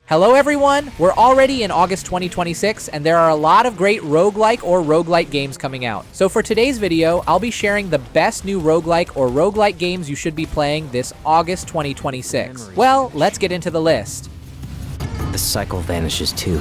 Hello everyone! We're already in August 2026, and there are a lot of great roguelike or roguelite games coming out. So for today's video, I'll be sharing the best new roguelike or roguelite games you should be playing this August 2026. Well, let's get into the list. The cycle vanishes too.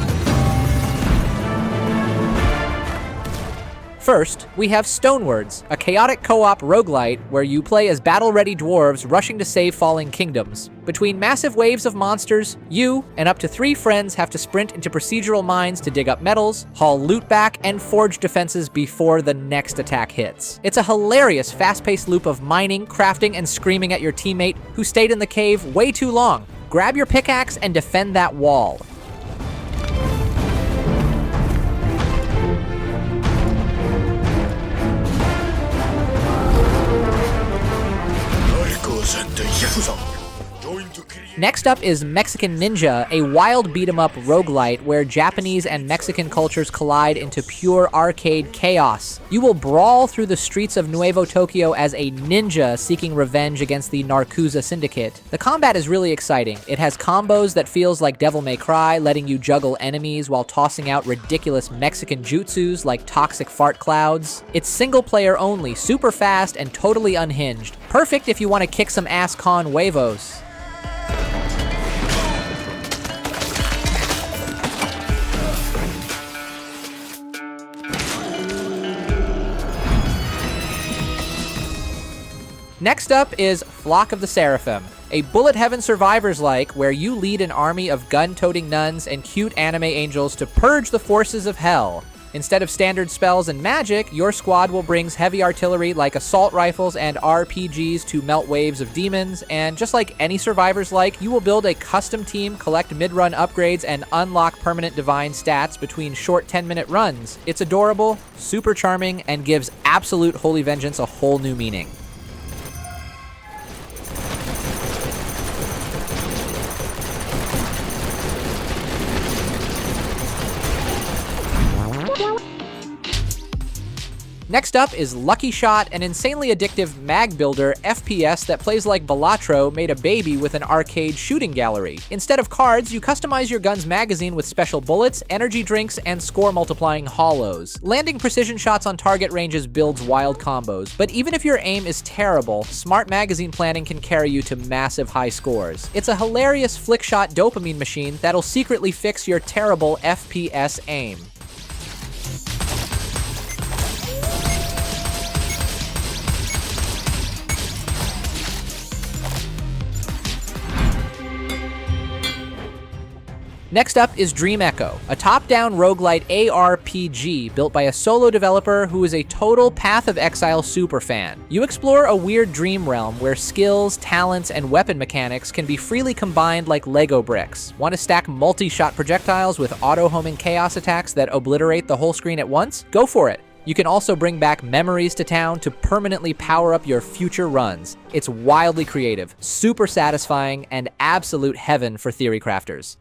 First, we have Stonewards, a chaotic co-op roguelite where you play as battle-ready dwarves rushing to save falling kingdoms. Between massive waves of monsters, you and up to 3 friends have to sprint into procedural mines to dig up metals, haul loot back, and forge defenses before the next attack hits. It's a hilarious, fast-paced loop of mining, crafting, and screaming at your teammate who stayed in the cave way too long. Grab your pickaxe and defend that wall. Next up is Mexican Ninja, a wild beat-em-up roguelite where Japanese and Mexican cultures collide into pure arcade chaos. You will brawl through the streets of Nuevo Tokyo as a ninja seeking revenge against the Narcuza Syndicate. The combat is really exciting. It has combos that feels like Devil May Cry, letting you juggle enemies while tossing out ridiculous Mexican jutsus like toxic fart clouds. It's single player only, super fast, and totally unhinged. Perfect if you want to kick some ass con huevos. Next up is Flock of the Seraphim, a bullet heaven survivors-like where you lead an army of gun-toting nuns and cute anime angels to purge the forces of hell. Instead of standard spells and magic, your squad will bring heavy artillery like assault rifles and RPGs to melt waves of demons, and just like any survivors-like, you will build a custom team, collect mid-run upgrades, and unlock permanent divine stats between short 10-minute runs. It's adorable, super charming, and gives absolute holy vengeance a whole new meaning. Next up is Lucky Shot, an insanely addictive mag builder FPS that plays like Balatro made a baby with an arcade shooting gallery. Instead of cards, you customize your gun's magazine with special bullets, energy drinks, and score multiplying hollows. Landing precision shots on target ranges builds wild combos, but even if your aim is terrible, smart magazine planning can carry you to massive high scores. It's a hilarious flick shot dopamine machine that'll secretly fix your terrible FPS aim. Next up is DreamEcho, a top-down roguelite ARPG built by a solo developer who is a total Path of Exile superfan. You explore a weird dream realm where skills, talents, and weapon mechanics can be freely combined like Lego bricks. Want to stack multi-shot projectiles with auto-homing chaos attacks that obliterate the whole screen at once? Go for it! You can also bring back memories to town to permanently power up your future runs. It's wildly creative, super satisfying, and absolute heaven for theory crafters.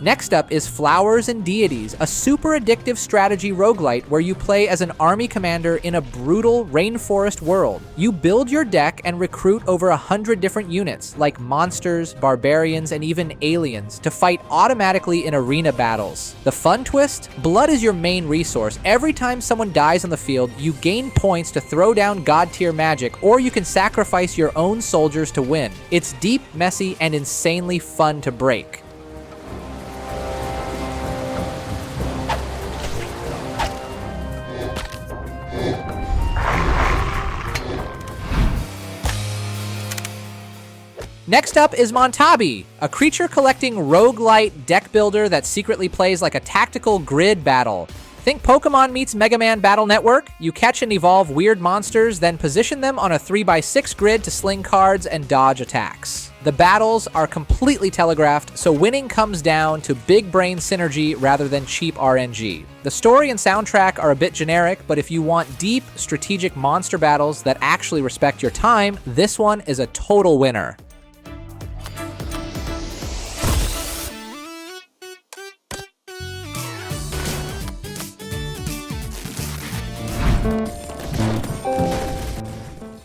Next up is Flowers and Deities, a super addictive strategy roguelite where you play as an army commander in a brutal rainforest world. You build your deck and recruit over 100 different units, like monsters, barbarians, and even aliens, to fight automatically in arena battles. The fun twist? Blood is your main resource. Every time someone dies on the field, you gain points to throw down god-tier magic, or you can sacrifice your own soldiers to win. It's deep, messy, and insanely fun to break. Next up is Montabi, a creature-collecting roguelite deck builder that secretly plays like a tactical grid battle. Think Pokemon meets Mega Man Battle Network? You catch and evolve weird monsters, then position them on a 3x6 grid to sling cards and dodge attacks. The battles are completely telegraphed, so winning comes down to big brain synergy rather than cheap RNG. The story and soundtrack are a bit generic, but if you want deep, strategic monster battles that actually respect your time, this one is a total winner.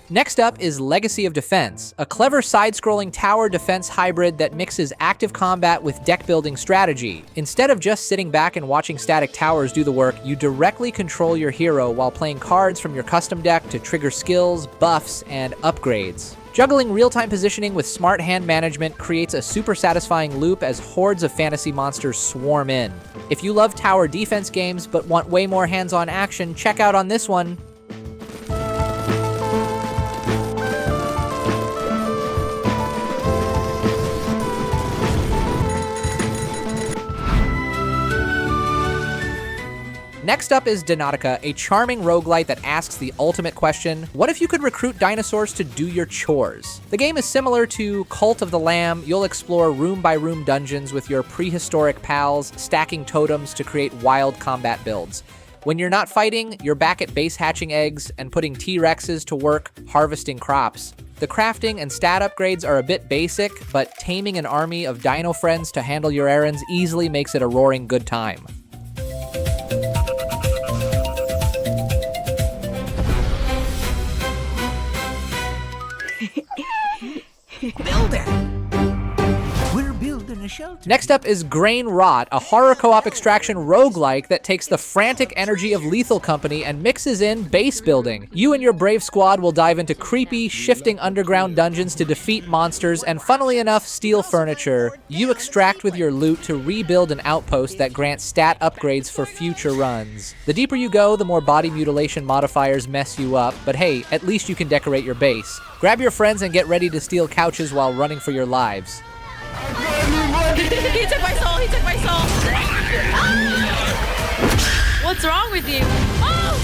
Next up is Legacy of Defense, a clever side-scrolling tower defense hybrid that mixes active combat with deck-building strategy. Instead of just sitting back and watching static towers do the work, you directly control your hero while playing cards from your custom deck to trigger skills, buffs, and upgrades. Juggling real-time positioning with smart hand management creates a super satisfying loop as hordes of fantasy monsters swarm in. If you love tower defense games but want way more hands-on action, check out on this one. Next up is Dinotica, a charming roguelite that asks the ultimate question: what if you could recruit dinosaurs to do your chores? The game is similar to Cult of the Lamb. You'll explore room-by-room dungeons with your prehistoric pals, stacking totems to create wild combat builds. When you're not fighting, you're back at base hatching eggs and putting T-Rexes to work harvesting crops. The crafting and stat upgrades are a bit basic, but taming an army of dino friends to handle your errands easily makes it a roaring good time. Builder! We're building a shelter. Next up is Grain Rot, a horror co-op extraction roguelike that takes the frantic energy of Lethal Company and mixes in base building. You and your brave squad will dive into creepy, shifting underground dungeons to defeat monsters and, funnily enough, steal furniture. You extract with your loot to rebuild an outpost that grants stat upgrades for future runs. The deeper you go, the more body mutilation modifiers mess you up, but hey, at least you can decorate your base. Grab your friends and get ready to steal couches while running for your lives. He took my soul! He took my soul! Ah! What's wrong with you? Oh!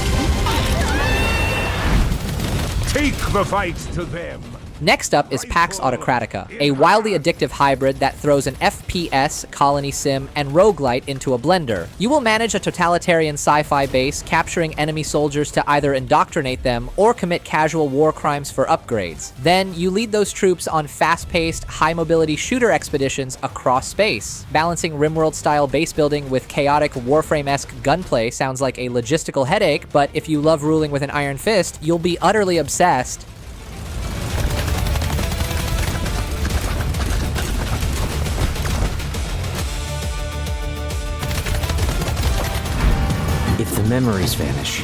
Take the fight to them. Next up is PAX Autocratica, a wildly addictive hybrid that throws an FPS, colony sim, and roguelite into a blender. You will manage a totalitarian sci-fi base, capturing enemy soldiers to either indoctrinate them or commit casual war crimes for upgrades. Then, you lead those troops on fast-paced, high-mobility shooter expeditions across space. Balancing RimWorld-style base building with chaotic Warframe-esque gunplay sounds like a logistical headache, but if you love ruling with an iron fist, you'll be utterly obsessed. If the memories vanish.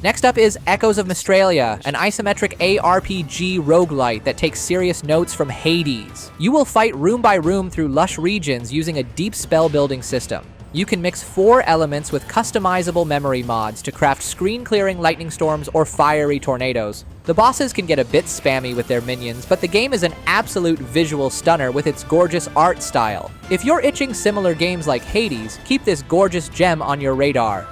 Next up is Echoes of Mystralia, an isometric ARPG roguelite that takes serious notes from Hades. You will fight room by room through lush regions using a deep spell building system. You can mix 4 elements with customizable memory mods to craft screen-clearing lightning storms or fiery tornadoes. The bosses can get a bit spammy with their minions, but the game is an absolute visual stunner with its gorgeous art style. If you're itching similar games like Hades, keep this gorgeous gem on your radar.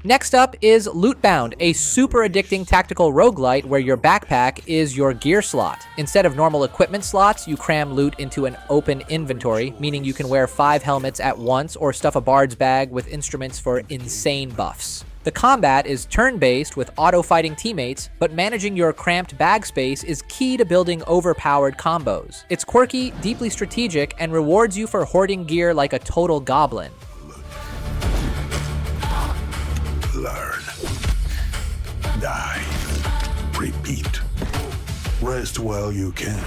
Next up is Lootbound, a super addicting tactical roguelite where your backpack is your gear slot. Instead of normal equipment slots, you cram loot into an open inventory, meaning you can wear 5 helmets at once or stuff a bard's bag with instruments for insane buffs. The combat is turn-based with auto-fighting teammates, but managing your cramped bag space is key to building overpowered combos. It's quirky, deeply strategic, and rewards you for hoarding gear like a total goblin. Learn. Die. Repeat. Rest while you can.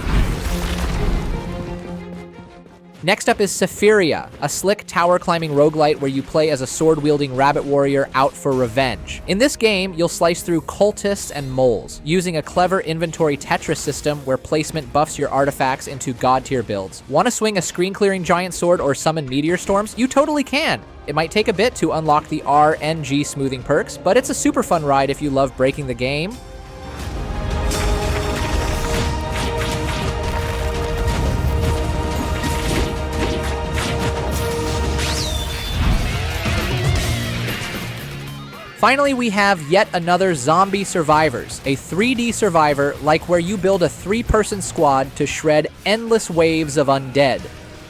Next up is Sephiria, a slick tower-climbing roguelite where you play as a sword-wielding rabbit warrior out for revenge. In this game, you'll slice through cultists and moles, using a clever inventory Tetris system where placement buffs your artifacts into god-tier builds. Want to swing a screen-clearing giant sword or summon meteor storms? You totally can! It might take a bit to unlock the R and G smoothing perks, but it's a super fun ride if you love breaking the game. Finally, we have yet another Zombie Survivors, a 3D survivor like where you build a 3-person squad to shred endless waves of undead.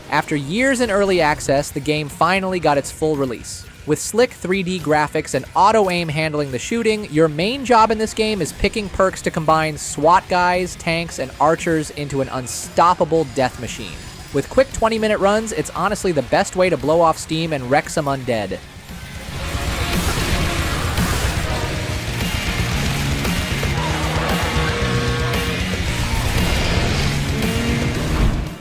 After years in early access, the game finally got its full release. With slick 3D graphics and auto-aim handling the shooting, your main job in this game is picking perks to combine SWAT guys, tanks, and archers into an unstoppable death machine. With quick 20-minute runs, it's honestly the best way to blow off steam and wreck some undead.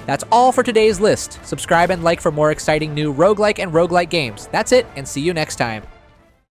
That's all for today's list. Subscribe and like for more exciting new roguelike and roguelite games. That's it, and see you next time.